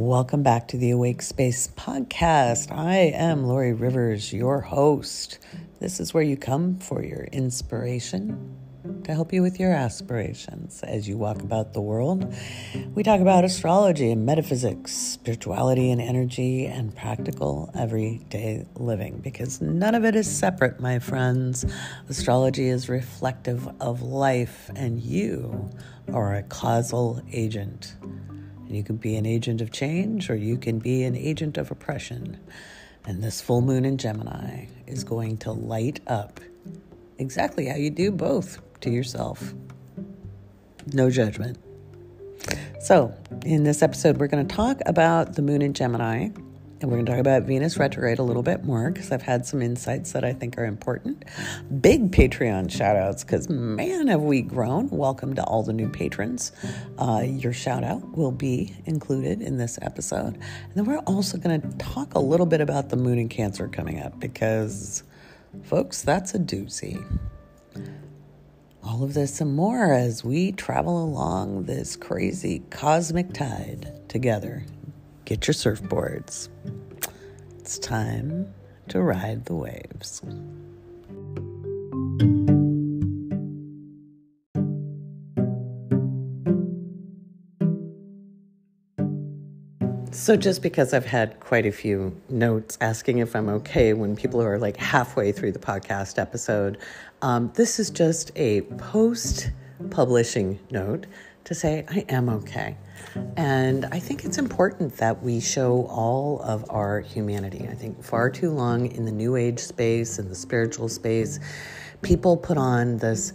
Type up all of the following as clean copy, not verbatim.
Welcome back to the Awake Space podcast. I am Lori Rivers, your host. This is where you come for your inspiration to help you with your aspirations as you walk about the world. We talk about astrology and metaphysics, spirituality and energy, and practical everyday living, because none of it is separate, my friends. Astrology is reflective of life, and you are a causal agent. You can be an agent of change, or you can be an agent of oppression. And this full moon in Gemini is going to light up exactly how you do both to yourself. No judgment. So, in this episode, we're going to talk about the moon in Gemini, and we're going to talk about Venus retrograde a little bit more, because I've had some insights that I think are important. Big Patreon shout outs, because man, have we grown. Welcome to all the new patrons. Your shout out will be included in this episode. And then we're also going to talk a little bit about the moon in Cancer coming up, because folks, that's a doozy. All of this and more as we travel along this crazy cosmic tide together. Get your surfboards. It's time to ride the waves. So just because I've had quite a few notes asking if I'm okay when people are like halfway through the podcast episode, this is just a post-publishing note to say I am okay. And I think it's important that we show all of our humanity. I think far too long in the New Age space, in the spiritual space, people put on this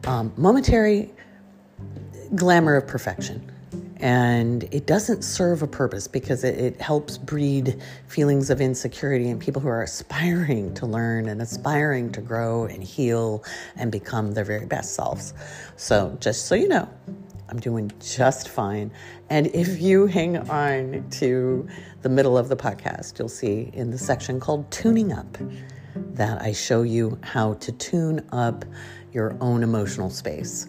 momentary glamour of perfection. And it doesn't serve a purpose, because it helps breed feelings of insecurity in people who are aspiring to learn and aspiring to grow and heal and become their very best selves. So just so you know, I'm doing just fine. And if you hang on to the middle of the podcast, you'll see in the section called Tuning Up that I show you how to tune up your own emotional space.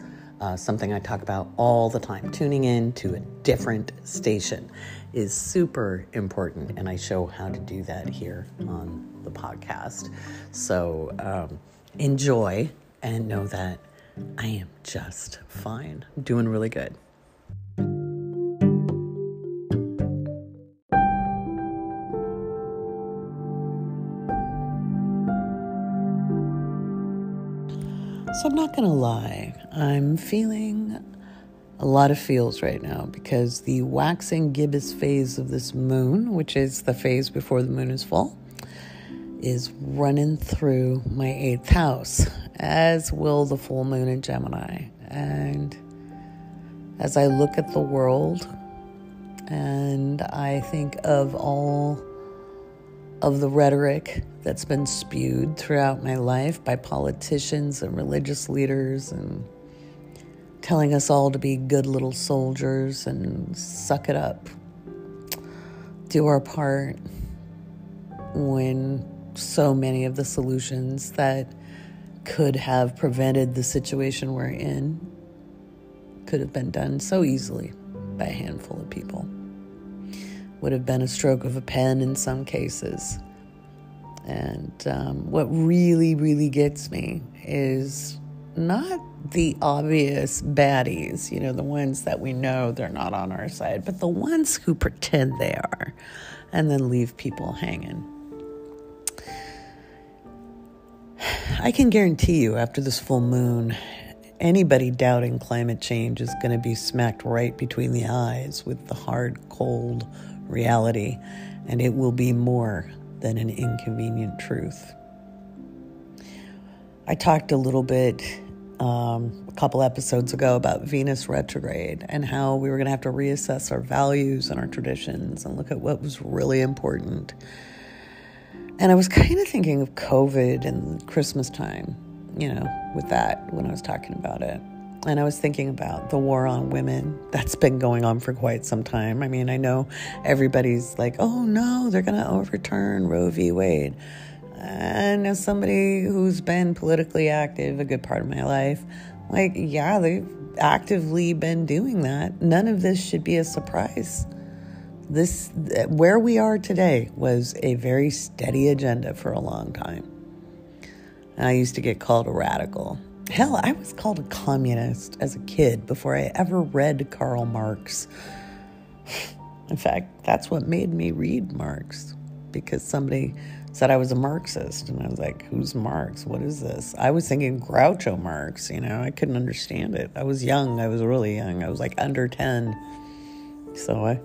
Something I talk about all the time. Tuning in to a different station is super important, and I show how to do that here on the podcast. So enjoy and know that I am just fine. I'm doing really good. So I'm not going to lie, I'm feeling a lot of feels right now, because the waxing gibbous phase of this moon, which is the phase before the moon is full, is running through my 8th house, as will the full moon in Gemini. And as I look at the world and I think of all of the rhetoric that's been spewed throughout my life by politicians and religious leaders, and telling us all to be good little soldiers and suck it up, do our part, when so many of the solutions that could have prevented the situation we're in could have been done so easily by a handful of people. Would have been a stroke of a pen in some cases. And what really, really gets me is not the obvious baddies, the ones that we know they're not on our side, but the ones who pretend they are and then leave people hanging. I can guarantee you, after this full moon, anybody doubting climate change is going to be smacked right between the eyes with the hard, cold reality, and it will be more than an inconvenient truth. I talked a little bit a couple episodes ago about Venus retrograde and how we were going to have to reassess our values and our traditions and look at what was really important. And I was kind of thinking of COVID and Christmas time, with that when I was talking about it. And I was thinking about the war on women that's been going on for quite some time. I mean, I know everybody's like, oh no, they're going to overturn Roe v. Wade. And as somebody who's been politically active a good part of my life, they've actively been doing that. None of this should be a surprise. Where we are today was a very steady agenda for a long time. And I used to get called a radical. Hell, I was called a communist as a kid before I ever read Karl Marx. In fact, that's what made me read Marx, because somebody said I was a Marxist, and I was like, who's Marx? What is this? I was thinking Groucho Marx, I couldn't understand it. I was young. I was really young. I was like under 10. So I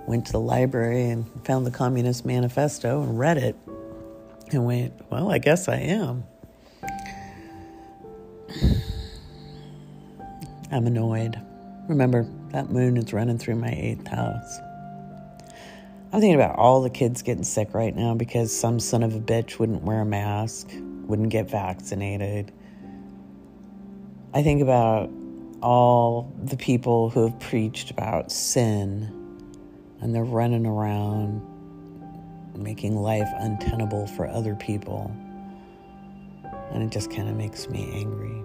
went to the library and found the Communist Manifesto and read it and went, well, I guess I am. I'm annoyed. Remember, that moon is running through my 8th house. I'm thinking about all the kids getting sick right now because some son of a bitch wouldn't wear a mask, wouldn't get vaccinated. I think about all the people who have preached about sin, and they're running around making life untenable for other people. And it just kind of makes me angry.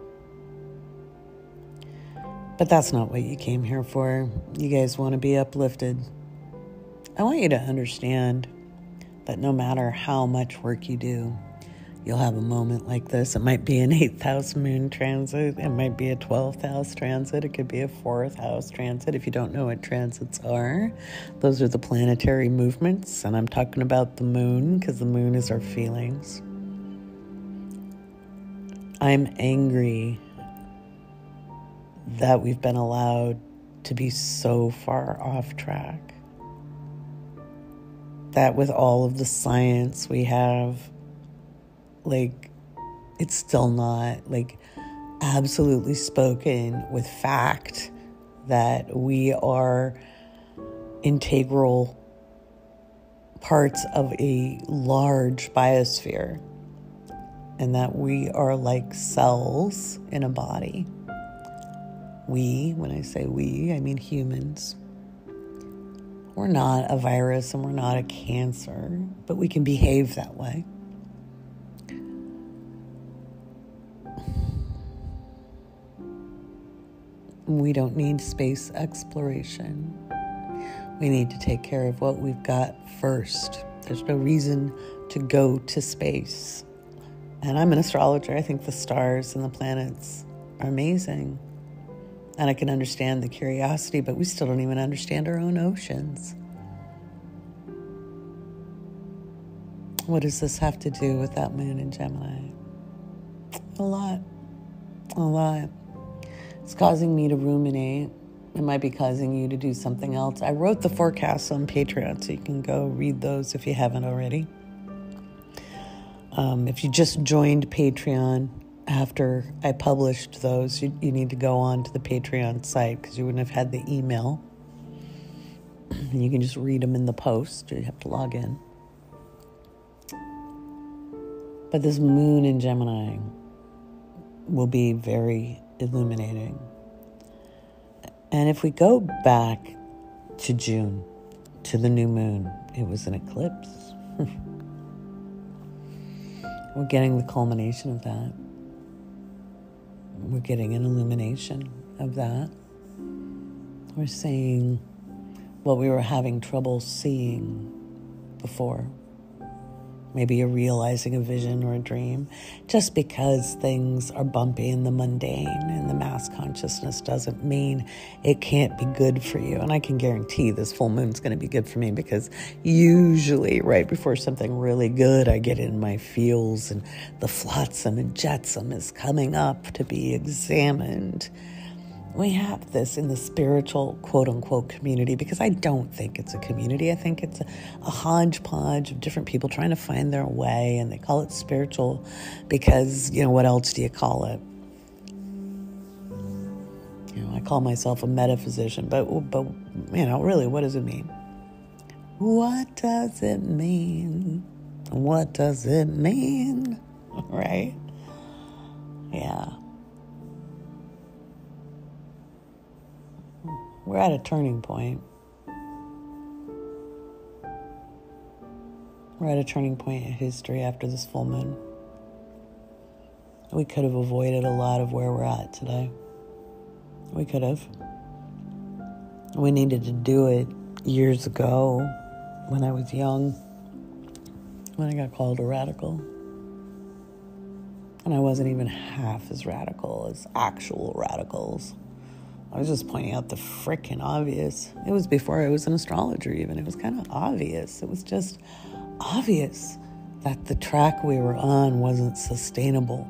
But that's not what you came here for. You guys want to be uplifted. I want you to understand that no matter how much work you do, you'll have a moment like this. It might be an 8th house moon transit. It might be a 12th house transit. It could be a 4th house transit. If you don't know what transits are, those are the planetary movements. And I'm talking about the moon because the moon is our feelings. I'm angry that we've been allowed to be so far off track. That with all of the science we have, it's still not, absolutely spoken with fact that we are integral parts of a large biosphere, and that we are like cells in a body. When I say we, I mean humans. We're not a virus and we're not a cancer, but we can behave that way. We don't need space exploration. We need to take care of what we've got first. There's no reason to go to space. And I'm an astrologer. I think the stars and the planets are amazing. And I can understand the curiosity, but we still don't even understand our own oceans. What does this have to do with that moon in Gemini? A lot. It's causing me to ruminate. It might be causing you to do something else. I wrote the forecasts on Patreon, so you can go read those if you haven't already. If you just joined Patreon after I published those, you need to go on to the Patreon site because you wouldn't have had the email. And you can just read them in the post, or you have to log in. But this moon in Gemini will be very illuminating. And if we go back to June, to the new moon, it was an eclipse. We're getting the culmination of that. We're getting an illumination of that. We're seeing what we were having trouble seeing before. Maybe you're realizing a vision or a dream. Just because things are bumpy in the mundane and the mass consciousness doesn't mean it can't be good for you. And I can guarantee this full moon's going to be good for me, because usually right before something really good, I get in my feels and the flotsam and jetsam is coming up to be examined. We have this in the spiritual, quote-unquote, community, because I don't think it's a community. I think it's a hodgepodge of different people trying to find their way, and they call it spiritual because, what else do you call it? I call myself a metaphysician, but really, what does it mean? What does it mean? What does it mean? Right? Yeah. We're at a turning point. We're at a turning point in history after this full moon. We could have avoided a lot of where we're at today. We could have. We needed to do it years ago when I was young, when I got called a radical. And I wasn't even half as radical as actual radicals. I was just pointing out the frickin' obvious. It was before I was an astrologer even. It was kind of obvious. It was just obvious that the track we were on wasn't sustainable.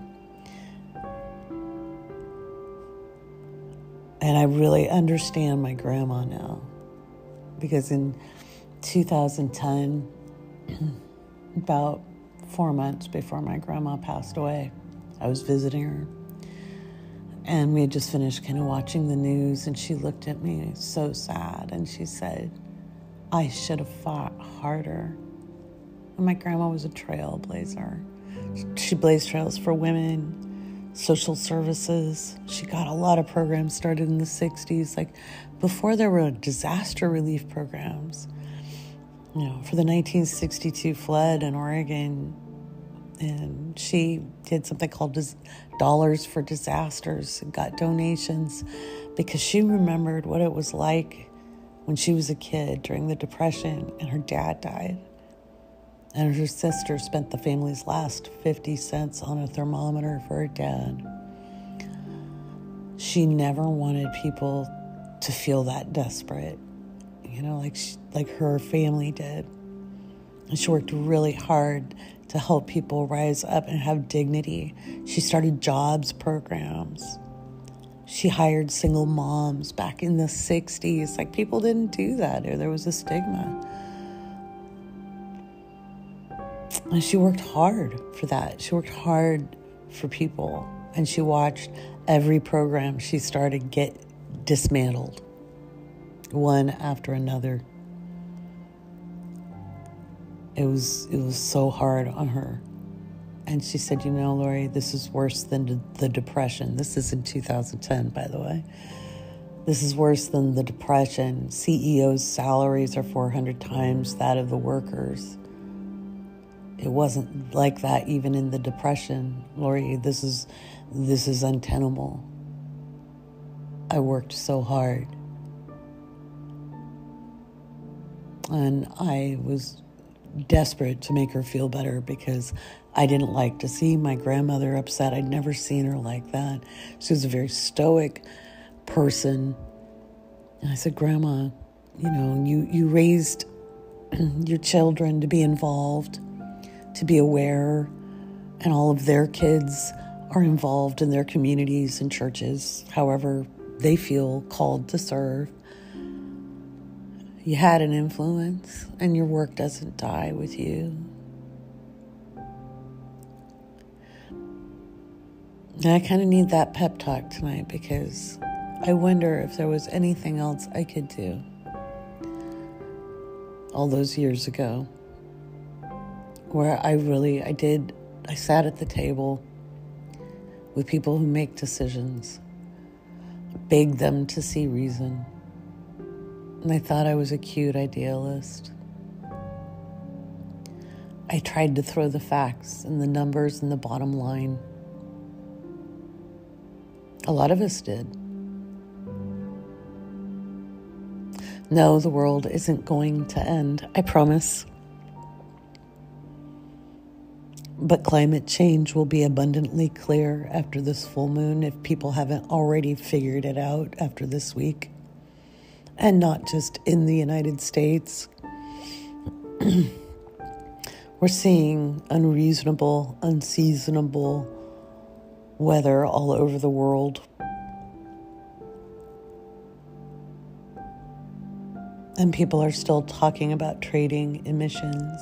And I really understand my grandma now. Because in 2010, about 4 months before my grandma passed away, I was visiting her. And we had just finished kind of watching the news, and she looked at me so sad, and she said, I should have fought harder. And my grandma was a trailblazer. She blazed trails for women, social services. She got a lot of programs started in the 60s, like before there were disaster relief programs. You know, for the 1962 flood in Oregon, and she did something called Dollars for Disasters and got donations because she remembered what it was like when she was a kid during the Depression and her dad died. And her sister spent the family's last 50 cents on a thermometer for her dad. She never wanted people to feel that desperate, you know, like her family did. And she worked really hard to help people rise up and have dignity. She started jobs programs. She hired single moms back in the 60s. Like, people didn't do that, or there was a stigma. And she worked hard for that. She worked hard for people. And she watched every program she started get dismantled, one after another. It was so hard on her. And she said, you know, Lori, this is worse than the Depression. This is in 2010, by the way. This is worse than the Depression. CEOs' salaries are 400 times that of the workers. It wasn't like that even in the Depression. Lori, this is untenable. I worked so hard. And I was desperate to make her feel better because I didn't like to see my grandmother upset. I'd never seen her like that. She was a very stoic person. And I said, Grandma, you know, you raised your children to be involved, to be aware, and all of their kids are involved in their communities and churches, however they feel called to serve. You had an influence, and your work doesn't die with you. And I kind of need that pep talk tonight because I wonder if there was anything else I could do all those years ago where I sat at the table with people who make decisions, begged them to see reason. And I thought I was a cute idealist. I tried to throw the facts and the numbers and the bottom line. A lot of us did. No, the world isn't going to end, I promise. But climate change will be abundantly clear after this full moon if people haven't already figured it out after this week. And not just in the United States. We're seeing unreasonable, unseasonable weather all over the world. And people are still talking about trading emissions.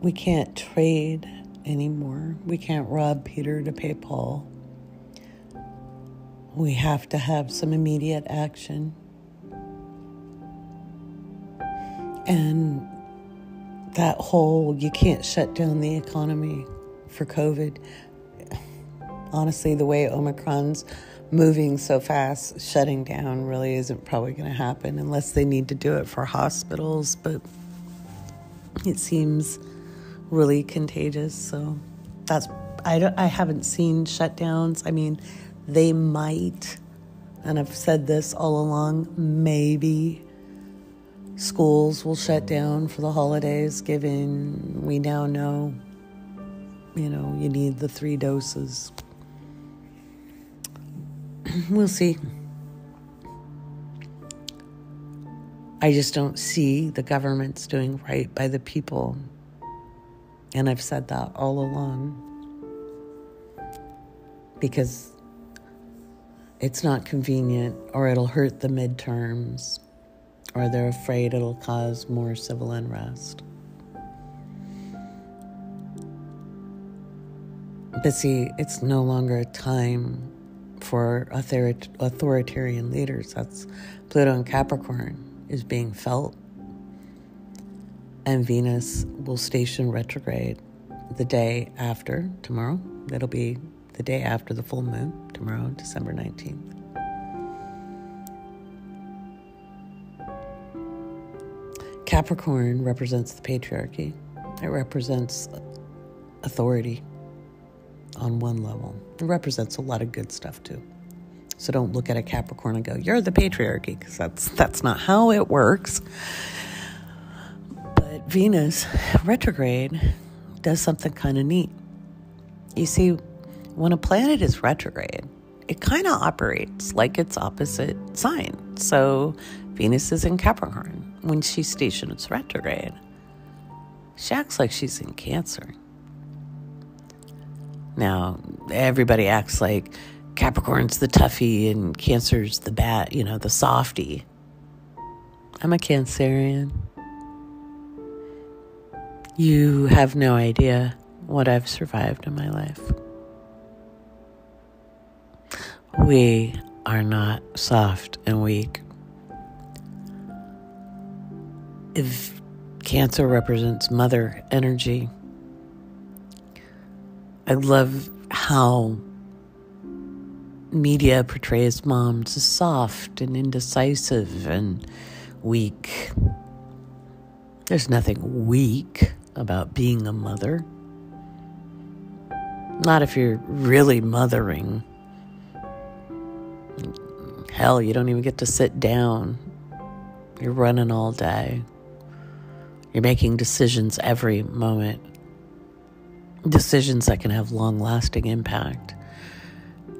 We can't trade anymore. We can't rob Peter to pay Paul. We have to have some immediate action. And that whole, you can't shut down the economy for COVID. Honestly, the way Omicron's moving so fast, shutting down really isn't probably going to happen unless they need to do it for hospitals. But it seems really contagious, so that's I haven't seen shutdowns. I mean, they might, and I've said this all along, maybe schools will shut down for the holidays, given we now know, you need the 3 doses. We'll see. I just don't see the government's doing right by the people. And I've said that all along. Because it's not convenient, or it'll hurt the midterms, or they're afraid it'll cause more civil unrest. But see, it's no longer a time for authoritarian leaders. That's Pluto and Capricorn is being felt. And Venus will station retrograde the day after tomorrow. That'll be the day after the full moon, tomorrow, December 19th. Capricorn represents the patriarchy. It represents authority on one level. It represents a lot of good stuff too. So don't look at a Capricorn and go, you're the patriarchy, because that's not how it works. But Venus retrograde does something kind of neat. You see, when a planet is retrograde, it kind of operates like its opposite sign. So Venus is in Capricorn. When she stations retrograde, she acts like she's in Cancer. Now, everybody acts like Capricorn's the toughie and Cancer's the bad, the softie. I'm a Cancerian. You have no idea what I've survived in my life. We are not soft and weak. If Cancer represents mother energy, I love how media portrays moms as soft and indecisive and weak. There's nothing weak about being a mother. Not if you're really mothering. Hell, you don't even get to sit down. You're running all day. You're making decisions every moment. Decisions that can have long-lasting impact.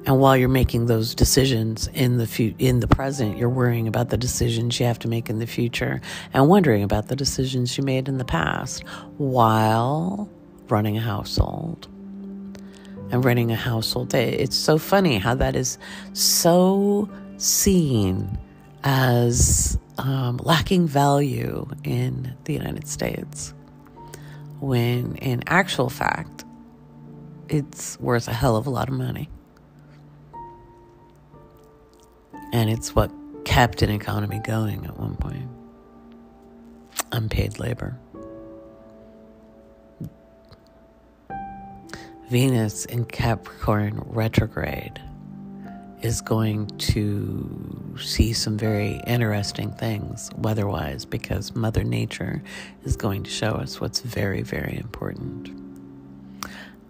And while you're making those decisions in the present, you're worrying about the decisions you have to make in the future and wondering about the decisions you made in the past while running a household. And running a household, it's so funny how that is so seen as lacking value in the United States, when in actual fact, it's worth a hell of a lot of money. And it's what kept an economy going at one point. Unpaid labor. Venus in Capricorn retrograde is going to see some very interesting things weather-wise, because Mother Nature is going to show us what's very, very important.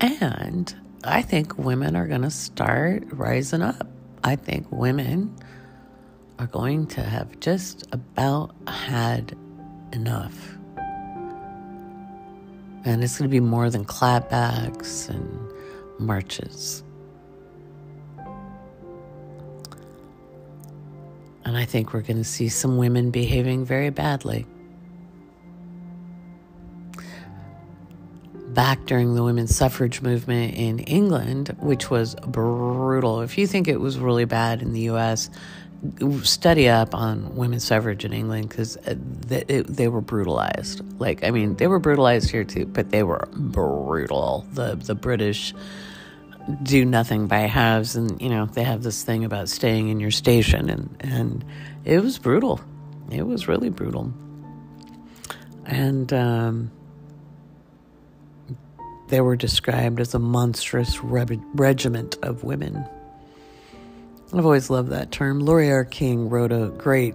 And I think women are going to start rising up. I think women are going to have just about had enough. And it's going to be more than clapbacks and marches. And I think we're going to see some women behaving very badly. Back during the women's suffrage movement in England, which was brutal. If you think it was really bad in the U.S., study up on women's suffrage in England, because they were brutalized. They were brutalized here too, but they were brutal. The British do nothing by halves, and they have this thing about staying in your station, and it was brutal. It was really brutal. And they were described as a monstrous regiment of women. I've always loved that term. Laurie R. King wrote a great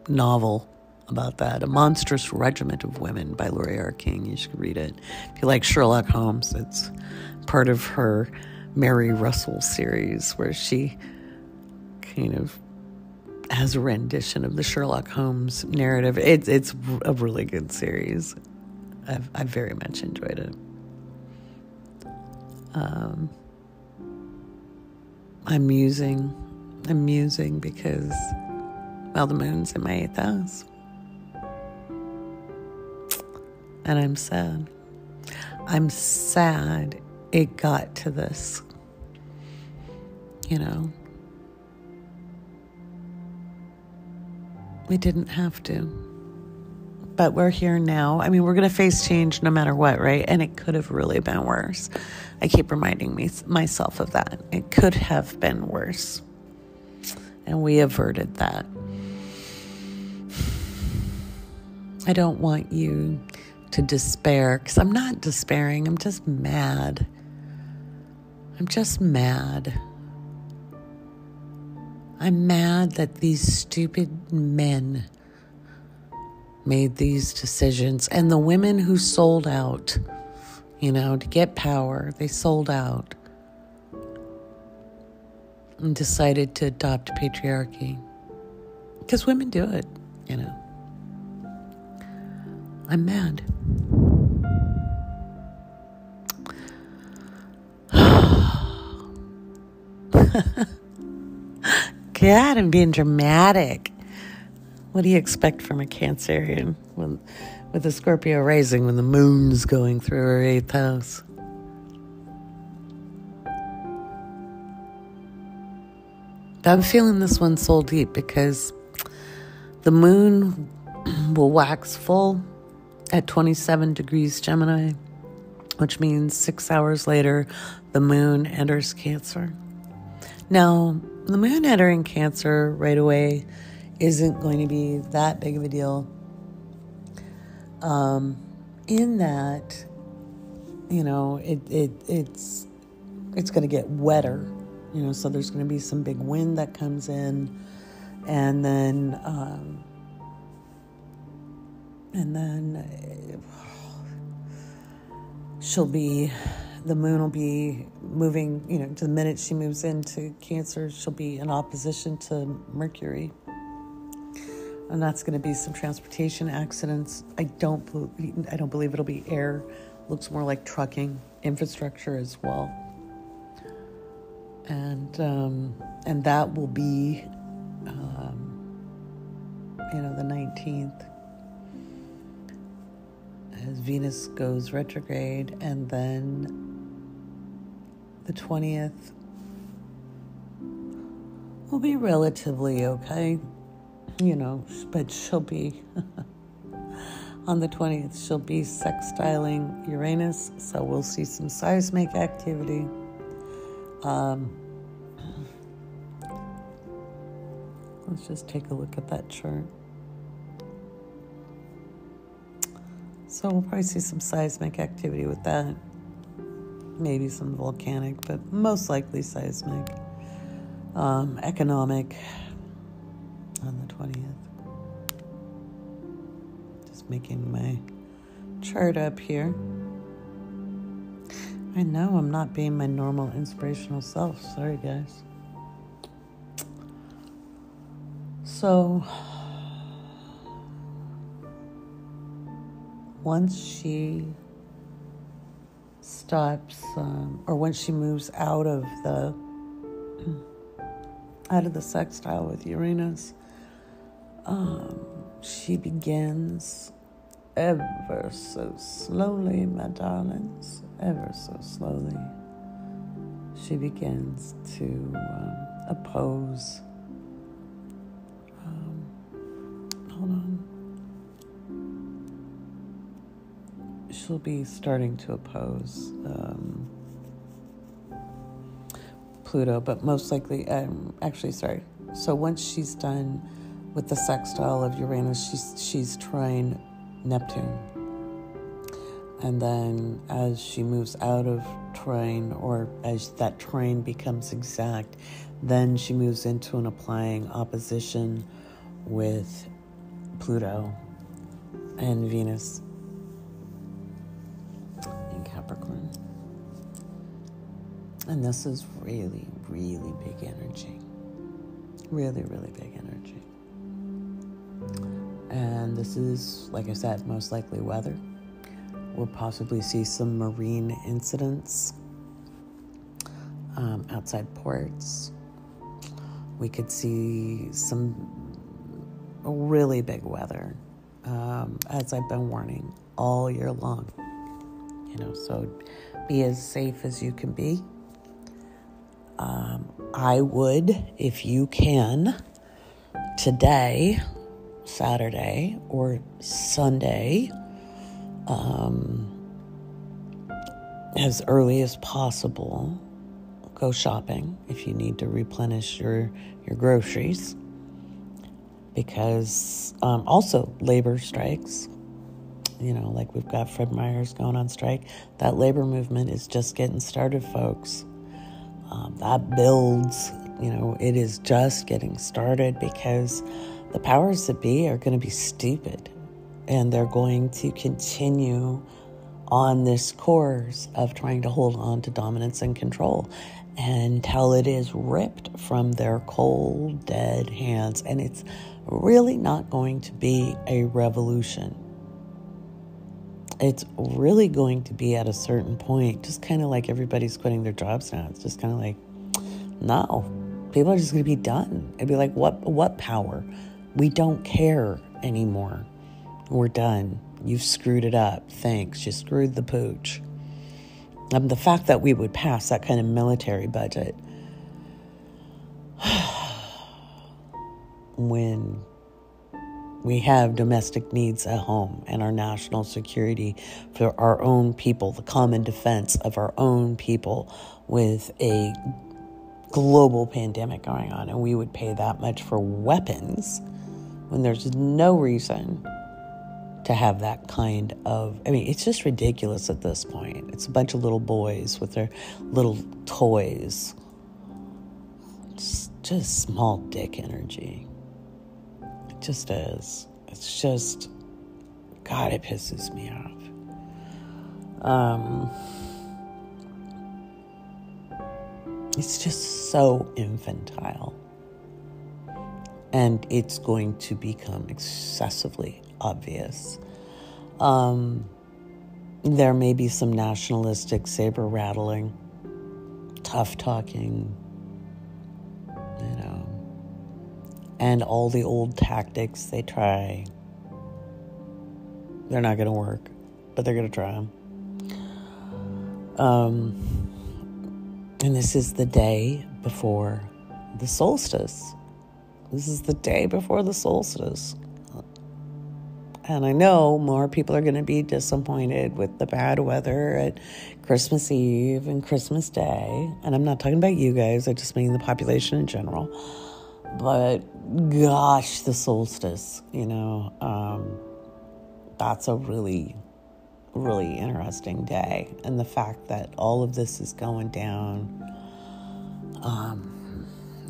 novel about that. A Monstrous Regiment of Women by Laurie R. King. You should read it. If you like Sherlock Holmes, it's part of her Mary Russell series where she kind of has a rendition of the Sherlock Holmes narrative. It's a really good series. I've very much enjoyed it. I'm musing because, well, the moon's in my 8th house. And I'm sad. I'm sad it got to this. You know, we didn't have to. But we're here now. I mean, we're going to face change no matter what, right? And it could have really been worse. I keep reminding myself of that. It could have been worse. And we averted that. I don't want you to despair, because I'm not despairing. I'm just mad. I'm mad that these stupid men made these decisions. And the women who sold out, you know, to get power, they sold out and decided to adopt patriarchy. Because women do it, you know. I'm mad. God, I'm being dramatic. What do you expect from a Cancerian with a Scorpio rising when the moon's going through her 8th house? I'm feeling this one soul deep because the moon will wax full at 27 degrees Gemini, which means 6 hours later, the moon enters Cancer. Now, the moon entering Cancer right away isn't going to be that big of a deal. In that, you know, it's going to get wetter, you know, so there's going to be some big wind that comes in, and then the moon will be moving, you know, to the minute she moves into Cancer, she'll be in opposition to Mercury. And that's going to be some transportation accidents. I don't believe it'll be air. Looks more like trucking, infrastructure as well. And that will be, the 19th. As Venus goes retrograde, and then the 20th will be relatively okay, you know, but she'll be, on the 20th, she'll be sextiling Uranus, so we'll see some seismic activity. Let's just take a look at that chart. So we'll probably see some seismic activity with that. Maybe some volcanic, but most likely seismic. Economic on the 20th. Just making my chart up here. I know I'm not being my normal inspirational self. Sorry, guys. So once she stops, or once she moves out of the sextile with Uranus, she begins ever so slowly, my darlings, ever so slowly. She begins to oppose. Hold on. She'll be starting to oppose Pluto, but most likely, so once she's done with the sextile of Uranus, she's trine Neptune. And then as she moves out of trine, or as that trine becomes exact, then she moves into an applying opposition with Pluto and Venus in Capricorn. And this is really, really big energy. Really, really big energy. And this is, like I said, most likely weather. We'll possibly see some marine incidents outside ports. We could see some really big weather, as I've been warning all year long. So be as safe as you can be. I would, if you can, today, Saturday or Sunday, as early as possible, go shopping if you need to replenish your groceries. Because also labor strikes, like we've got Fred Meyers going on strike. That labor movement is just getting started, folks. That builds, it is just getting started because the powers that be are going to be stupid. And they're going to continue on this course of trying to hold on to dominance and control until it is ripped from their cold, dead hands. And it's really not going to be a revolution. It's really going to be at a certain point, just kind of like everybody's quitting their jobs now. It's just kind of like, no, people are just going to be done. It'd be like, what power? We don't care anymore. We're done. You've screwed it up. Thanks. You screwed the pooch. The fact that we would pass that kind of military budget when we have domestic needs at home and our national security for our own people, the common defense of our own people with a global pandemic going on, and we would pay that much for weapons when there's no reason to have that kind of, it's just ridiculous at this point. It's a bunch of little boys with their little toys. It's just small dick energy. It just is. It's just, God, it pisses me off. It's just so infantile. And it's going to become excessively obvious. There may be some nationalistic saber rattling, tough talking, and all the old tactics they try. They're not going to work, but they're going to try them. And this is the day before the solstice. This is the day before the solstice. And I know more people are going to be disappointed with the bad weather at Christmas Eve and Christmas Day. And I'm not talking about you guys. I just mean the population in general. But gosh, the solstice, that's a really, really interesting day. And the fact that all of this is going down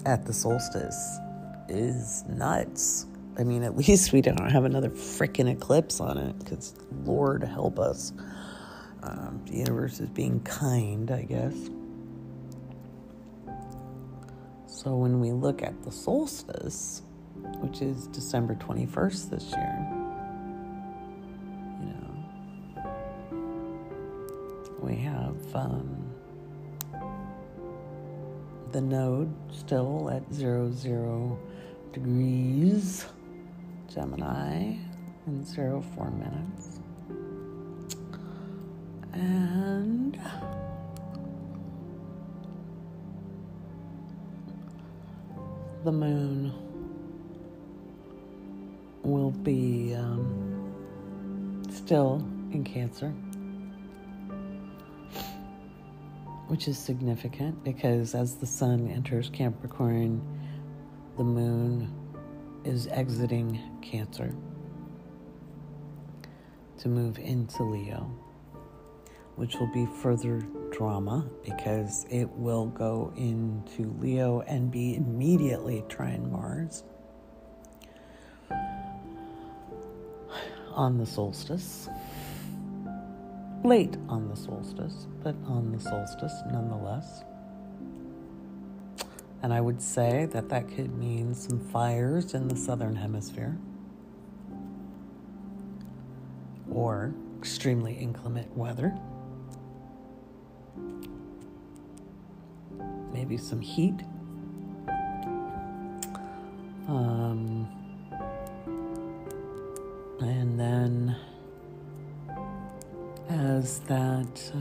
at the solstice is nuts. At least we don't have another freaking eclipse on it, because Lord help us. The universe is being kind, I guess. So when we look at the solstice, which is December 21st this year, we have the node still at 00 degrees Gemini in 04 minutes. And the moon will be still in Cancer, which is significant because as the sun enters Capricorn, the moon is exiting Cancer to move into Leo, which will be further drama because it will go into Leo and be immediately trine Mars. on the solstice. Late on the solstice, but on the solstice nonetheless. And I would say that could mean some fires in the southern hemisphere, or extremely inclement weather. Maybe some heat. And then as that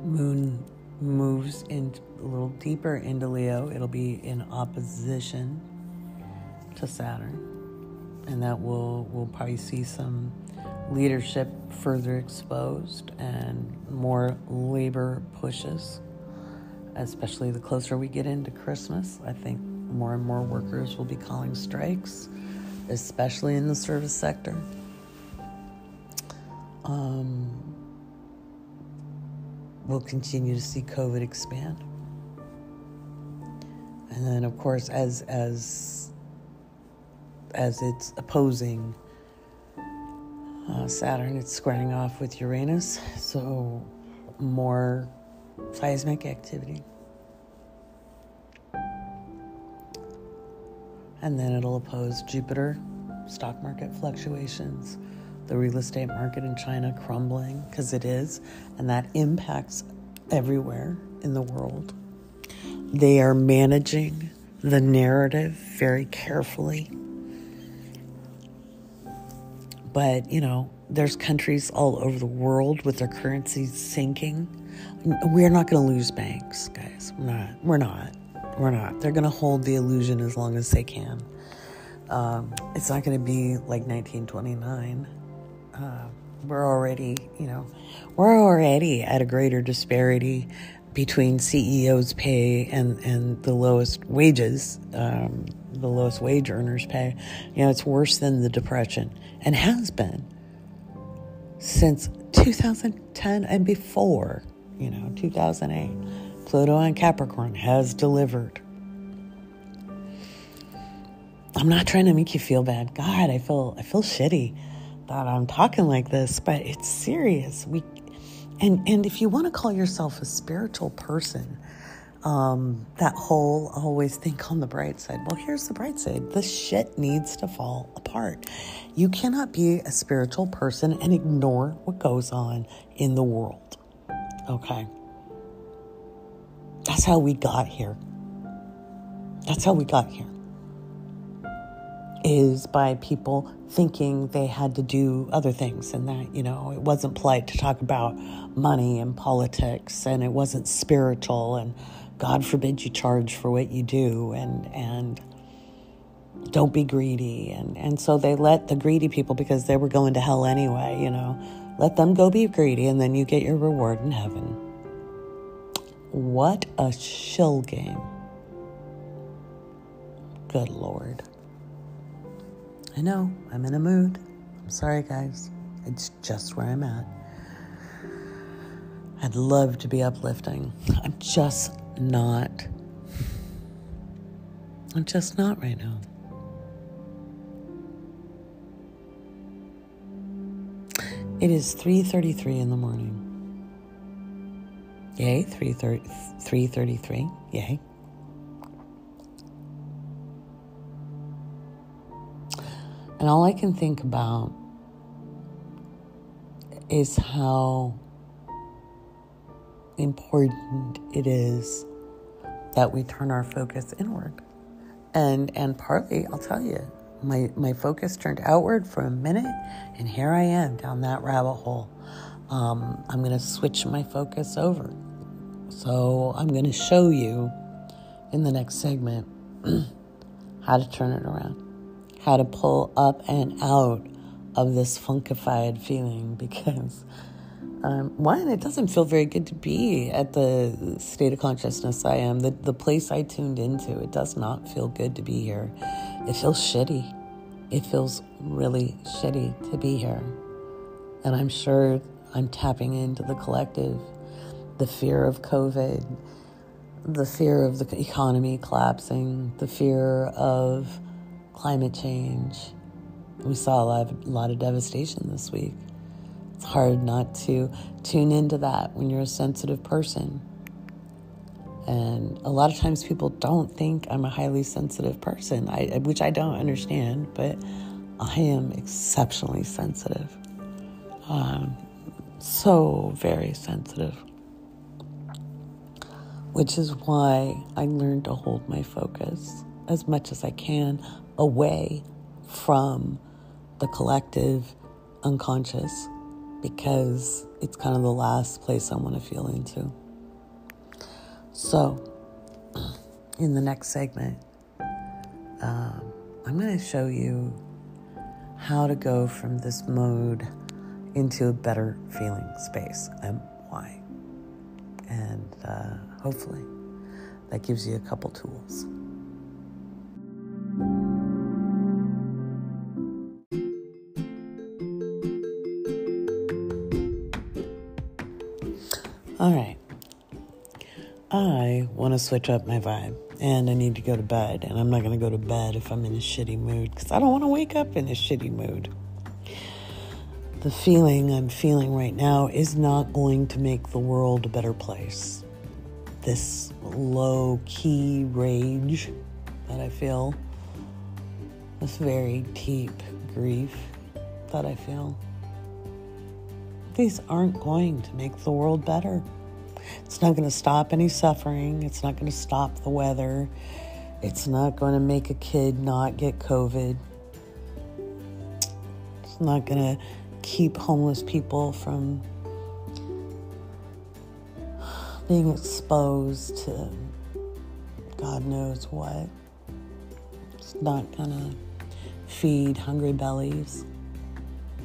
moon moves in a little deeper into Leo, it'll be in opposition to Saturn. And that we'll probably see some leadership further exposed and more labor pushes, especially the closer we get into Christmas. I think more and more workers will be calling strikes, especially in the service sector. We'll continue to see COVID expand. And then, of course, as it's opposing Saturn, it's squaring off with Uranus, so more seismic activity. And then it'll oppose Jupiter, stock market fluctuations, the real estate market in China crumbling, because it is, and that impacts everywhere in the world. They are managing the narrative very carefully. But, there's countries all over the world with their currencies sinking. We're not going to lose banks, guys. We're not. They're going to hold the illusion as long as they can. It's not going to be like 1929. We're already at a greater disparity between CEOs' pay and the lowest wages, the lowest wage earners' pay. It's worse than the Depression, and has been since 2010 and before, 2008. Pluto and Capricorn has delivered. I'm not trying to make you feel bad. God, I feel shitty that I'm talking like this, but it's serious. And if you want to call yourself a spiritual person, that whole always think on the bright side. Well, here's the bright side. This shit needs to fall apart. You cannot be a spiritual person and ignore what goes on in the world. Okay? That's how we got here. Is by people thinking they had to do other things, and that, it wasn't polite to talk about money and politics, and it wasn't spiritual, and God forbid you charge for what you do, and don't be greedy. And so they let the greedy people, because they were going to hell anyway, let them go be greedy, and then you get your reward in heaven. What a shill game. Good Lord. I know, I'm in a mood. I'm sorry, guys. It's just where I'm at. I'd love to be uplifting. I'm just not right now. It is 3:33 in the morning. Yay, 3:33. Yay. And all I can think about is how important it is that we turn our focus inward. And partly, I'll tell you, my focus turned outward for a minute, and here I am down that rabbit hole. I'm going to switch my focus over. So I'm going to show you in the next segment how to turn it around. How to pull up and out of this funkified feeling, because one, it doesn't feel very good to be at the state of consciousness I am, the place I tuned into. It does not feel good to be here. It feels shitty. It feels really shitty to be here. And I'm sure I'm tapping into the collective, the fear of COVID, the fear of the economy collapsing, the fear of climate change, We saw a lot of devastation this week. It's hard not to tune into that when you're a sensitive person. And a lot of times people don't think I'm a highly sensitive person, which I don't understand, but I am exceptionally sensitive. So very sensitive. Which is why I learned to hold my focus as much as I can away from the collective unconscious, because it's kind of the last place I want to feel into. So, in the next segment, I'm going to show you how to go from this mode into a better feeling space and why. And hopefully that gives you a couple tools. All right. I want to switch up my vibe, and I need to go to bed, and I'm not going to go to bed if I'm in a shitty mood, because I don't want to wake up in a shitty mood. The feeling I'm feeling right now is not going to make the world a better place. This low-key rage that I feel, this very deep grief that I feel, these aren't going to make the world better. It's not going to stop any suffering. It's not going to stop the weather. It's not going to make a kid not get COVID. It's not going to keep homeless people from being exposed to God knows what. It's not going to feed hungry bellies.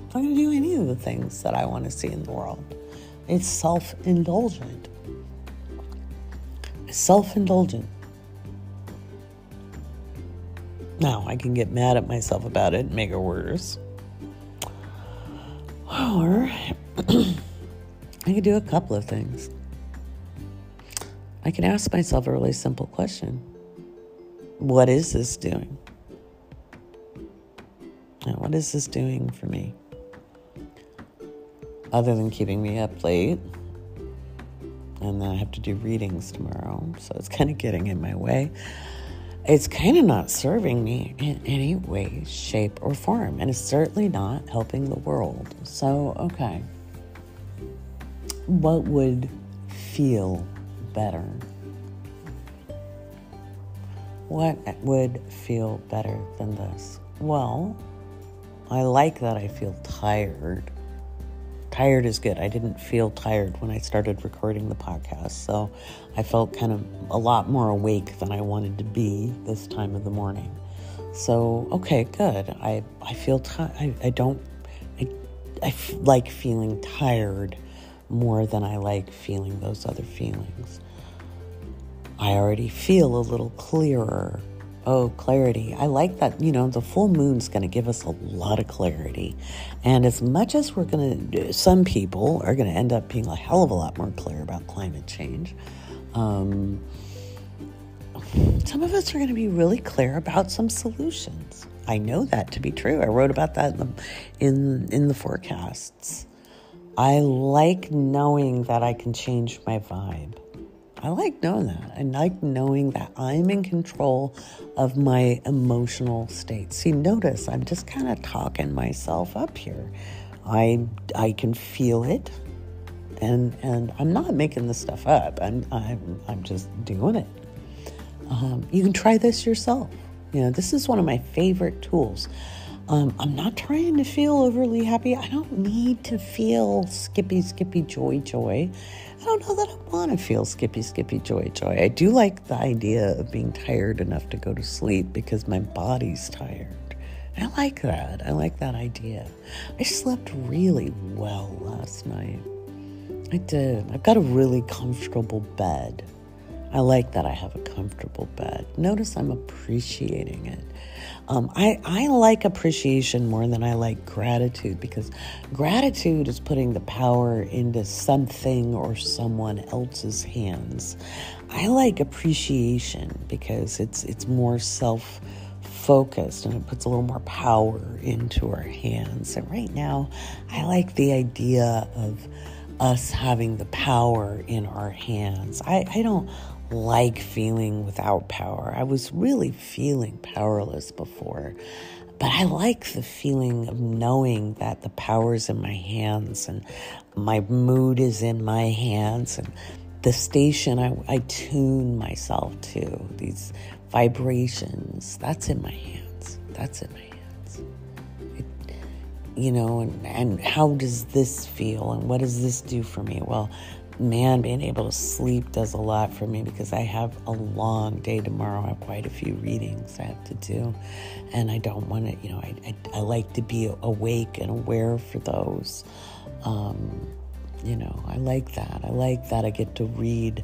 It's not going to do any of the things that I want to see in the world. It's self-indulgent. Self-indulgent. Now, I can get mad at myself about it and make it worse. Or I could do a couple of things. I can ask myself a really simple question. What is this doing? Now, what is this doing for me? Other than keeping me up late. And then I have to do readings tomorrow. So it's kind of getting in my way. It's kind of not serving me in any way, shape, or form. And it's certainly not helping the world. So, okay. What would feel better? What would feel better than this? Well, I like that I feel tired. Tired is good. I didn't feel tired when I started recording the podcast, so I felt kind of a lot more awake than I wanted to be this time of the morning. So, okay, good. I feel tired. I like feeling tired more than I like feeling those other feelings. I already feel a little clearer. Oh, clarity. I like that, the full moon's going to give us a lot of clarity. And as much as some people are going to end up being a hell of a lot more clear about climate change, some of us are going to be really clear about some solutions. I know that to be true. I wrote about that in the forecasts. I like knowing that I can change my vibe. I like knowing that. I like knowing that I'm in control of my emotional state. See, notice I'm just kind of talking myself up here. I can feel it, and I'm not making this stuff up. I'm just doing it. You can try this yourself. This is one of my favorite tools. I'm not trying to feel overly happy. I don't need to feel skippy, joy. I don't know that I want to feel skippy, joy. I do like the idea of being tired enough to go to sleep because my body's tired. I like that. I like that idea. I slept really well last night. I did. I've got a really comfortable bed. I like that I have a comfortable bed. Notice I'm appreciating it. I like appreciation more than I like gratitude, because gratitude is putting the power into something or someone else's hands. I like appreciation because it's more focused and it puts a little more power into our hands. And right now, I like the idea of us having the power in our hands. I don't like feeling without power. I was really feeling powerless before, but I like the feeling of knowing that the power's in my hands and my mood is in my hands, and the station I tune myself to, these vibrations, that's in my hands. That's in my hands. And how does this feel and what does this do for me? Well, man, being able to sleep does a lot for me because I have a long day tomorrow. I have quite a few readings I have to do. And I don't want to, I like to be awake and aware for those. I like that. I like that I get to read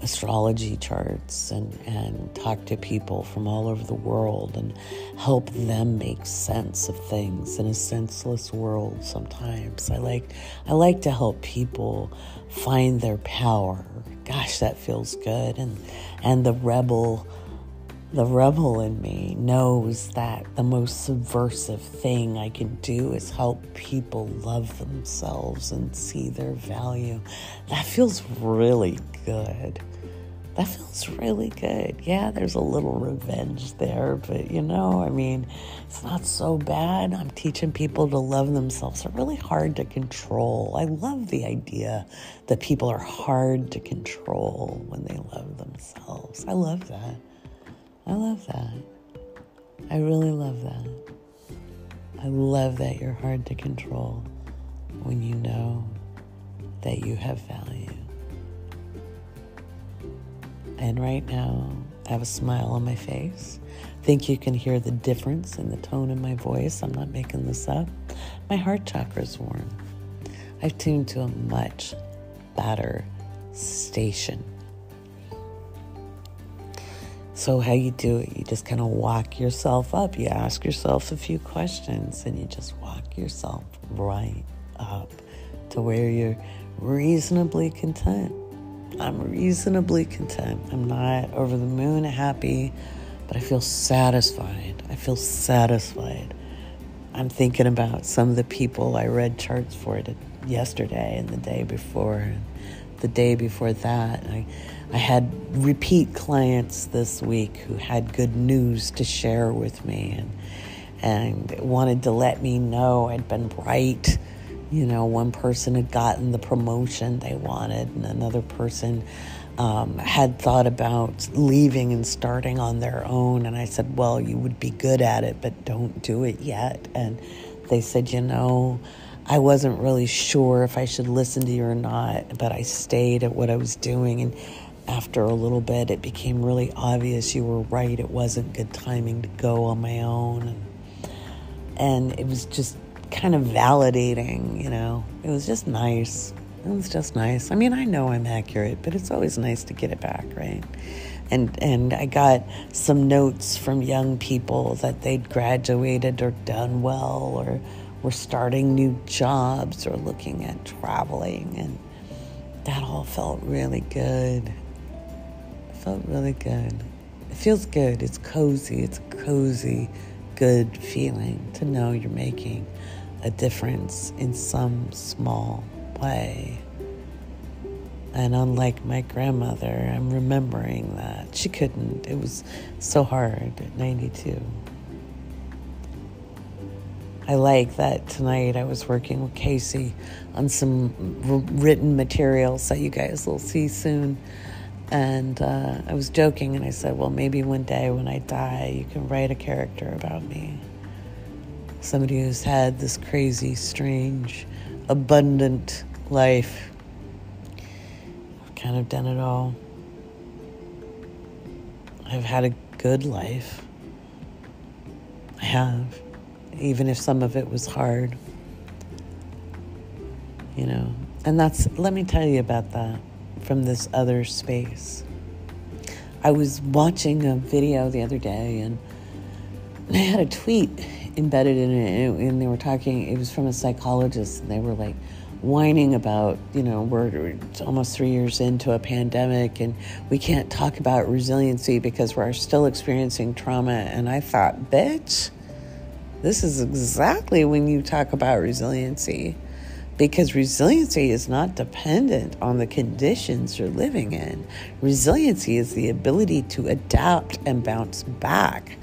astrology charts and talk to people from all over the world and help them make sense of things in a senseless world sometimes. I like to help people find their power. Gosh, that feels good. And the rebel in me knows that the most subversive thing I can do is help people love themselves and see their value. That feels really good. That feels really good. Yeah, there's a little revenge there, but it's not so bad. I'm teaching people to love themselves. They're really hard to control. I love the idea that people are hard to control when they love themselves. I love that. I really love that. I love that you're hard to control when you know that you have value. And right now, I have a smile on my face. I think you can hear the difference in the tone of my voice. I'm not making this up. My heart chakra is warm. I've tuned to a much better station. So how you do it, you just kind of walk yourself up. You ask yourself a few questions and you just walk yourself right up to where you're reasonably content. I'm reasonably content. I'm not over the moon happy, but I feel satisfied. I'm thinking about some of the people I read charts for yesterday and the day before. And the day before that, I had repeat clients this week who had good news to share with me and wanted to let me know I'd been right. One person had gotten the promotion they wanted, and another person had thought about leaving and starting on their own. And I said, well, you would be good at it, but don't do it yet. And they said, I wasn't really sure if I should listen to you or not, but I stayed at what I was doing. And after a little bit, it became really obvious you were right. It wasn't good timing to go on my own. And it was just kind of validating, It was just nice. I mean, I know I'm accurate, but it's always nice to get it back, right? And I got some notes from young people that they'd graduated or done well or were starting new jobs or looking at traveling, and that all felt really good. It felt really good. It feels good. It's cozy. It's a cozy, good feeling to know you're making a difference in some small way. And unlike my grandmother, I'm remembering that she couldn't. It was so hard at 92. I like that tonight I was working with Casey on some written materials that you guys will see soon. And I was joking and I said, well, maybe one day when I die, you can write a character about me. Somebody who's had this crazy, strange, abundant life. I've kind of done it all. I've had a good life. I have. Even if some of it was hard. And let me tell you about that from this other space. I was watching a video the other day and I had a tweet embedded in it, and they were talking, it was from a psychologist, and they were like, whining about, we're almost 3 years into a pandemic and we can't talk about resiliency because we're still experiencing trauma. And I thought, bitch, this is exactly when you talk about resiliency, because resiliency is not dependent on the conditions you're living in. Resiliency is the ability to adapt and bounce back.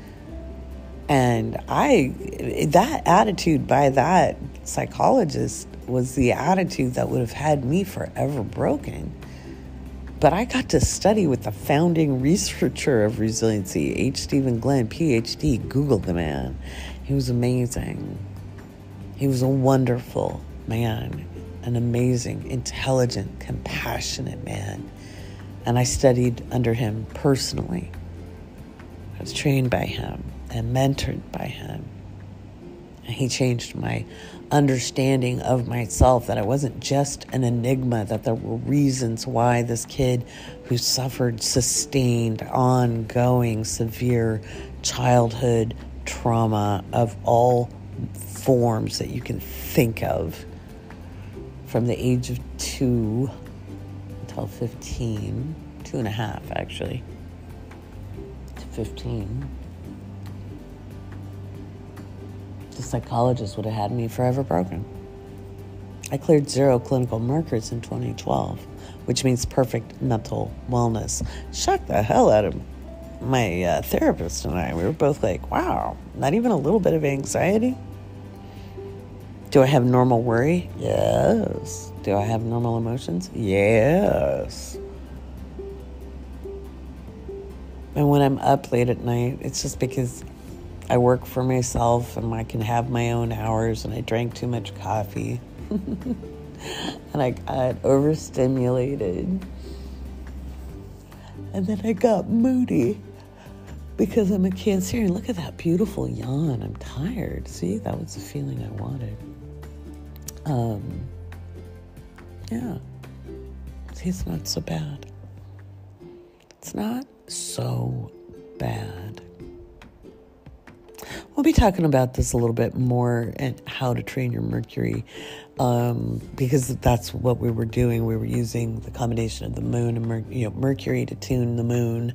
And that attitude by that psychologist was the attitude that would have had me forever broken. But I got to study with the founding researcher of resiliency, H. Stephen Glenn, PhD. Google the man. He was amazing. He was a wonderful man, an amazing, intelligent, compassionate man. And I studied under him personally. I was trained by him and mentored by him. And he changed my understanding of myself, that I wasn't just an enigma, that there were reasons why this kid who suffered sustained, ongoing, severe childhood trauma of all forms that you can think of, from the age of 2 until 15, 2.5 actually, to 15. The psychologist would have had me forever broken. I cleared 0 clinical markers in 2012, which means perfect mental wellness. Shocked the hell out of my therapist and I. We were both like, wow, not even a little bit of anxiety? Do I have normal worry? Yes. Do I have normal emotions? Yes. And when I'm up late at night, it's just because I work for myself and I can have my own hours, and I drank too much coffee. And I got overstimulated. And then I got moody because I'm a Cancerian. Look at that beautiful yawn. I'm tired. See, that was the feeling I wanted. Yeah. See, it's not so bad. It's not so bad. We'll be talking about this a little bit more, and how to train your Mercury, because that's what we were doing. We were using the combination of the moon and Mercury to tune the moon.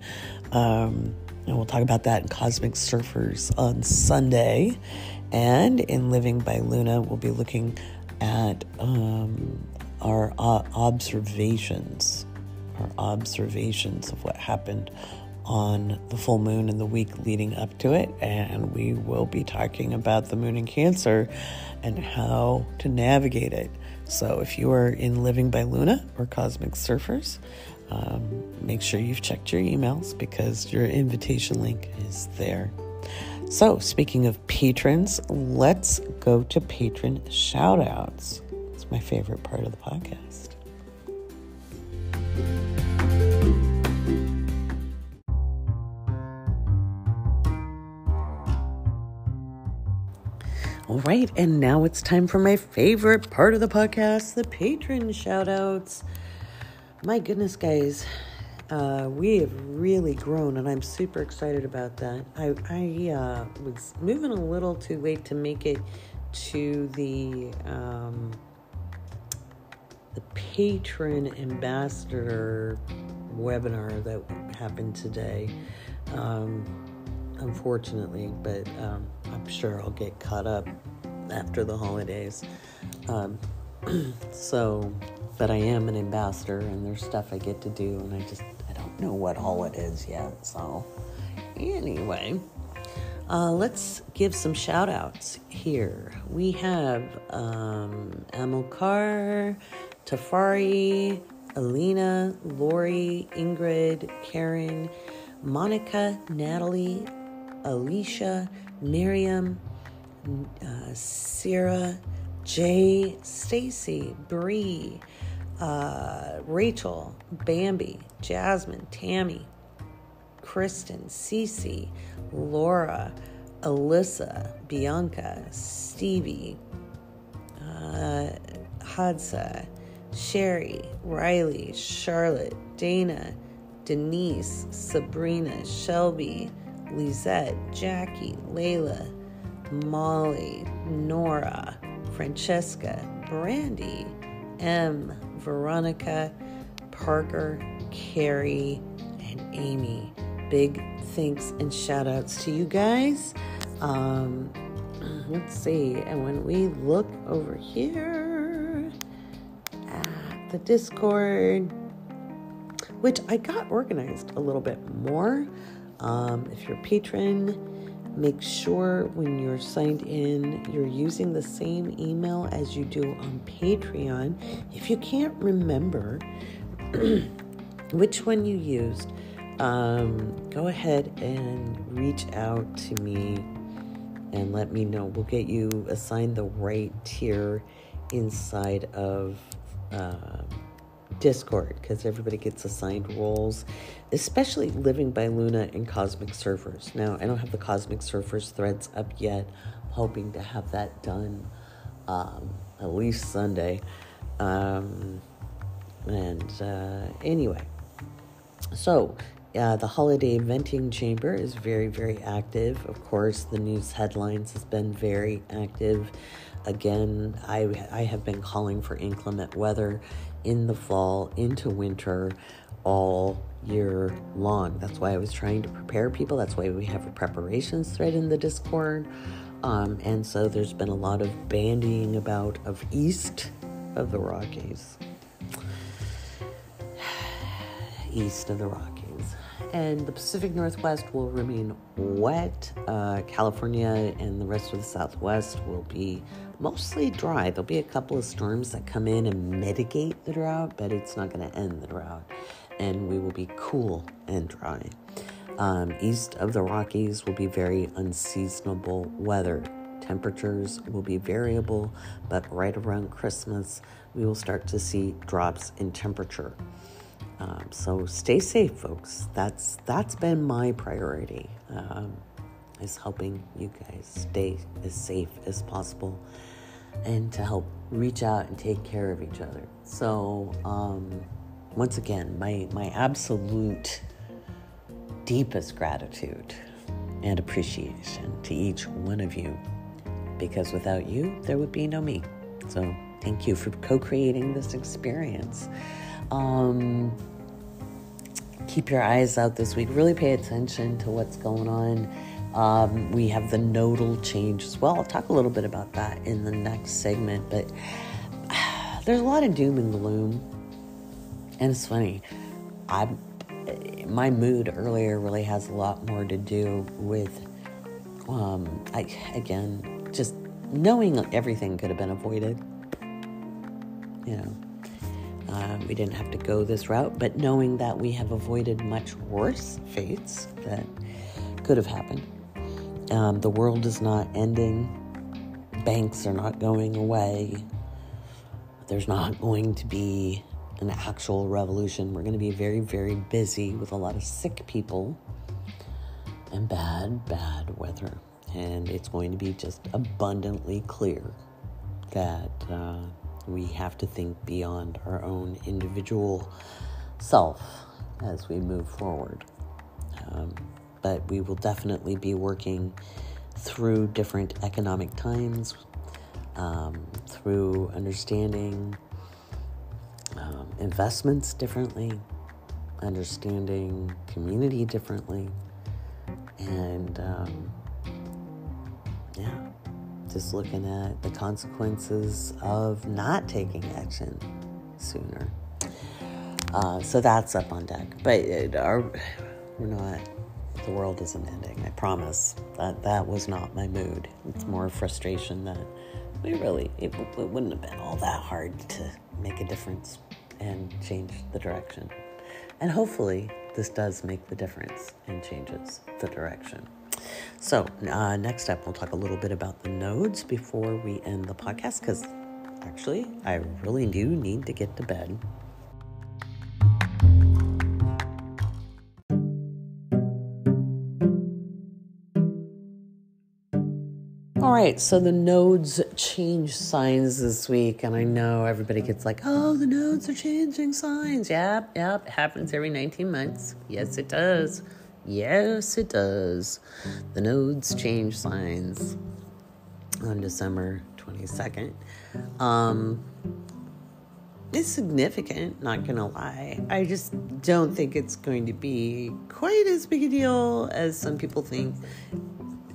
And we'll talk about that in Cosmic Surfers on Sunday. And in Living by Luna, we'll be looking at our observations of what happened on the full moon in the week leading up to it. And we will be talking about the moon in Cancer and how to navigate it. So if you are in Living by Luna or Cosmic Surfers, make sure you've checked your emails, because your invitation link is there. So speaking of patrons, let's go to patron shout-outs. It's my favorite part of the podcast. All right, and now it's time for my favorite part of the podcast, the patron shout-outs. My goodness, guys. We have really grown, and I'm super excited about that. I was moving a little too late to make it to the patron ambassador webinar that happened today, unfortunately, but I'm sure I'll get caught up after the holidays. But I am an ambassador, and there's stuff I get to do, and I don't know what all it is yet. So anyway, let's give some shout outs here. We have Amilcar, Tafari, Alina, Lori, Ingrid, Karen, Monica, Natalie, Alicia, Miriam, Sarah, Jay, Stacy, Bree, Rachel, Bambi, Jasmine, Tammy, Kristen, Cece, Laura, Alyssa, Bianca, Stevie, Hadsa, Sherry, Riley, Charlotte, Dana, Denise, Sabrina, Shelby, Lisette, Jackie, Layla, Molly, Nora, Francesca, Brandy, M, Veronica, Parker, Carrie, and Amy. Big thanks and shout outs to you guys. Let's see. And when we look over here at the Discord, which I got organized a little bit more. If you're a patron, make sure when you're signed in, you're using the same email as you do on Patreon. If you can't remember which one you used, go ahead and reach out to me and let me know. We'll get you assigned the right tier inside of Discord, because everybody gets assigned roles, especially Living by Luna and Cosmic Surfers. Now, I don't have the Cosmic Surfers threads up yet. I'm hoping to have that done at least Sunday. Anyway, so the Holiday Venting Chamber is very, very active. Of course, the news headlines has been very active. Again, I have been calling for inclement weather in the fall, into winter, all year long. That's why I was trying to prepare people. That's why we have a preparations thread in the Discord. And so there's been a lot of bandying about of east of the Rockies. East of the Rockies. And the Pacific Northwest will remain wet. California and the rest of the Southwest will be mostly dry. There'll be a couple of storms that come in and mitigate the drought, but it's not going to end the drought. And we will be cool and dry. East of the Rockies will be very unseasonable weather. Temperatures will be variable, but right around Christmas, we will start to see drops in temperature. So stay safe, folks. That's been my priority, is helping you guys stay as safe as possible and to help reach out and take care of each other. So once again, my absolute deepest gratitude and appreciation to each one of you, because without you, there would be no me. So thank you for co-creating this experience. Keep your eyes out this week. Really pay attention to what's going on. We have the nodal change as well. I'll talk a little bit about that in the next segment, but there's a lot of doom and gloom. And it's funny, my mood earlier really has a lot more to do with, just knowing everything could have been avoided. You know, we didn't have to go this route, but knowing that we have avoided much worse fates that could have happened. The world is not ending. Banks are not going away. There's not going to be an actual revolution. We're going to be very, very busy with a lot of sick people and bad weather. And it's going to be just abundantly clear that we have to think beyond our own individual self as we move forward. But we will definitely be working through different economic times, through understanding investments differently, understanding community differently, and just looking at the consequences of not taking action sooner. So that's up on deck. But we're not, the world isn't ending, I promise. That was not my mood. It's more frustration that it wouldn't have been all that hard to make a difference and change the direction. And hopefully this does make the difference and changes the direction. So next up, we'll talk a little bit about the nodes before we end the podcast, because actually I really do need to get to bed. All right, so the nodes change signs this week, and I know everybody gets like, oh, the nodes are changing signs. Yep, it happens every 19 months. Yes, it does. Yes, it does. The nodes change signs on December 22nd. It's significant, not gonna lie. I just don't think it's going to be quite as big a deal as some people think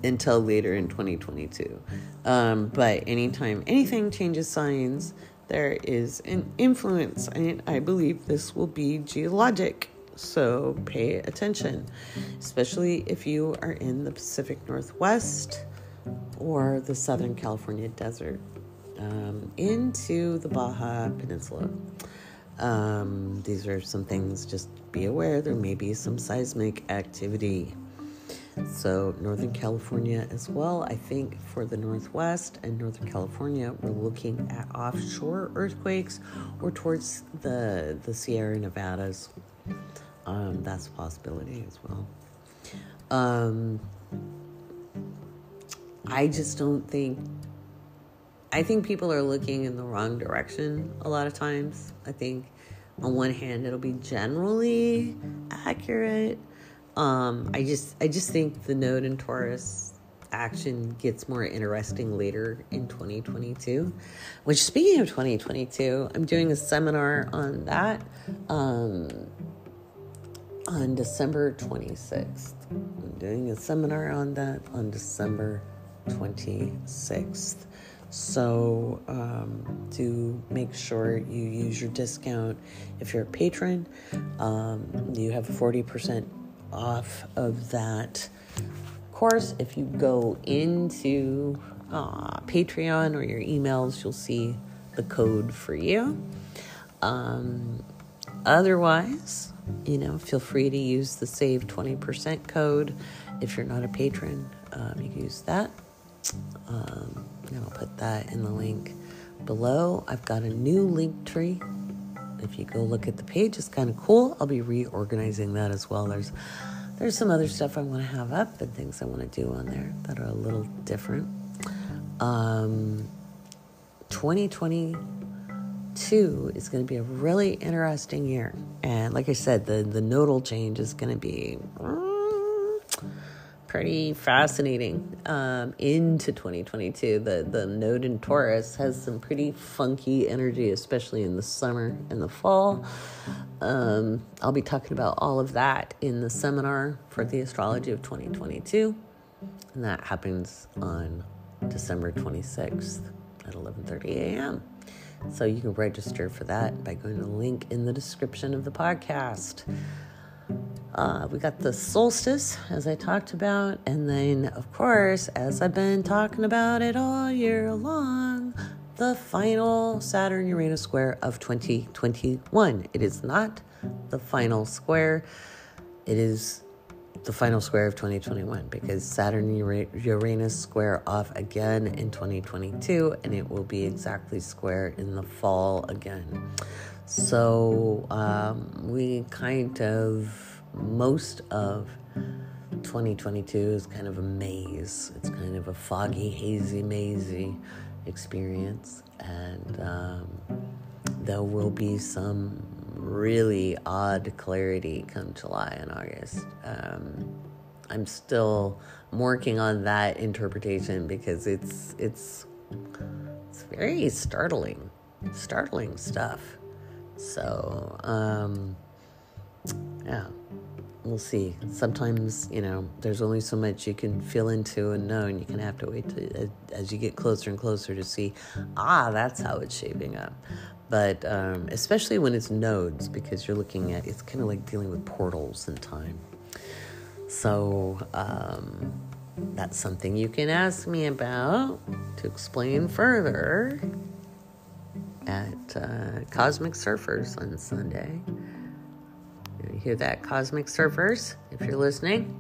until later in 2022. But anytime anything changes signs, there is an influence, and I believe this will be geologic. So pay attention, especially if you are in the Pacific Northwest or the Southern California desert, into the Baja Peninsula. These are some things, just be aware there may be some seismic activity. So Northern California as well. I think for the Northwest and Northern California, we're looking at offshore earthquakes or towards the Sierra Nevadas. That's a possibility as well. I just don't think, I think people are looking in the wrong direction a lot of times. I think on one hand, it'll be generally accurate. I just think the node in Taurus action gets more interesting later in 2022. Which, speaking of 2022, I'm doing a seminar on that on December 26th. I'm doing a seminar on that on December 26th. So to make sure you use your discount, if you're a patron, you have 40% off of that course. If you go into Patreon or your emails, you'll see the code for you. Otherwise, feel free to use the save 20% code. If you're not a patron, you can use that. And I'll put that in the link below. I've got a new link tree. If you go look at the page, it's kind of cool. I'll be reorganizing that as well. There's some other stuff I want to have up and things I want to do on there that are a little different. 2022 is going to be a really interesting year. And like I said, the nodal change is going to be pretty fascinating into 2022. The node in Taurus has some pretty funky energy, especially in the summer and the fall. I'll be talking about all of that in the seminar for the astrology of 2022, and that happens on December 26th at 11:30 a.m. So you can register for that by going to the link in the description of the podcast. We got the solstice, as I talked about, and then, of course, as I've been talking about it all year long, the final Saturn-Uranus square of 2021. It is not the final square. It is the final square of 2021, because Saturn-Uranus square off again in 2022, and it will be exactly square in the fall again. So we kind of... most of 2022 is kind of a maze. It's kind of a foggy, hazy, mazy experience. And there will be some really odd clarity come July and August. I'm still working on that interpretation because it's very startling stuff. So, yeah. We'll see. Sometimes, there's only so much you can feel into and know, and you can have to wait as you get closer and closer to see, that's how it's shaping up. But especially when it's nodes, because you're looking at, it's kind of like dealing with portals in time. So that's something you can ask me about to explain further at Cosmic Surfers on Sunday. You hear that, Cosmic Surfers, if you're listening?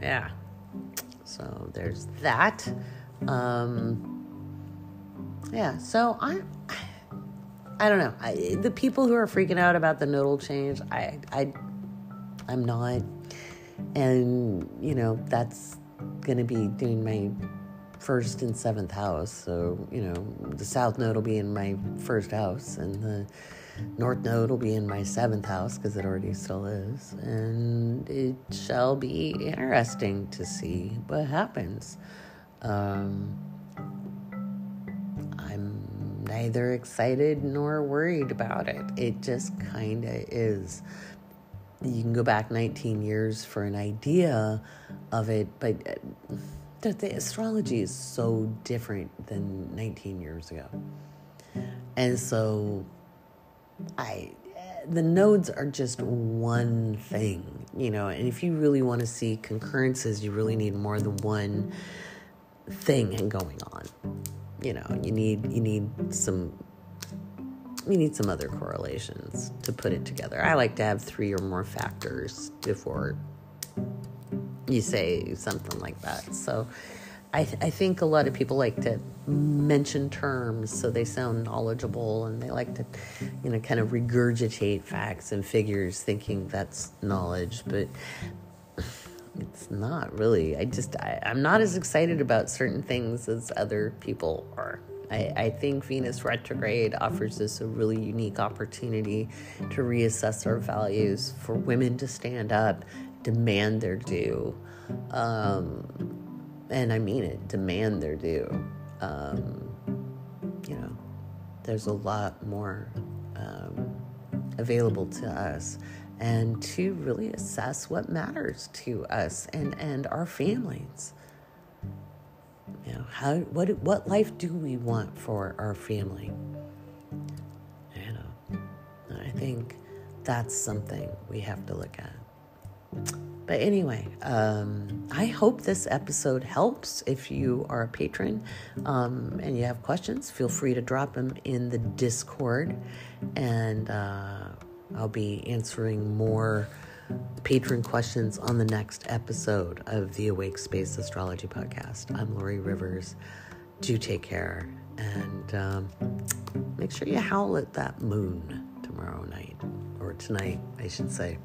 Yeah. So there's that. Yeah, so I don't know. The people who are freaking out about the nodal change, I'm not. And, that's going to be doing my first and seventh house. So, the south node will be in my first house, and the north node will be in my seventh house, because it already still is. And it shall be interesting to see what happens. I'm neither excited nor worried about it. It just kind of is. You can go back 19 years for an idea of it, but the astrology is so different than 19 years ago. And so the nodes are just one thing, and if you really want to see concurrences, you really need more than one thing going on. You need some other correlations to put it together. I like to have 3 or more factors before you say something like that. So I think a lot of people like to mention terms so they sound knowledgeable, and they like to, kind of regurgitate facts and figures thinking that's knowledge, but it's not really. I'm not as excited about certain things as other people are. I think Venus retrograde offers us a really unique opportunity to reassess our values, for women to stand up, demand their due. And I mean it, demand their due. There's a lot more available to us, and to really assess what matters to us and our families. What life do we want for our family? I think that's something we have to look at. But anyway, I hope this episode helps. If you are a patron and you have questions, feel free to drop them in the Discord, and I'll be answering more patron questions on the next episode of the Awake Space Astrology Podcast. I'm Lori Rivers. Do take care, and make sure you howl at that moon tomorrow night, or tonight, I should say.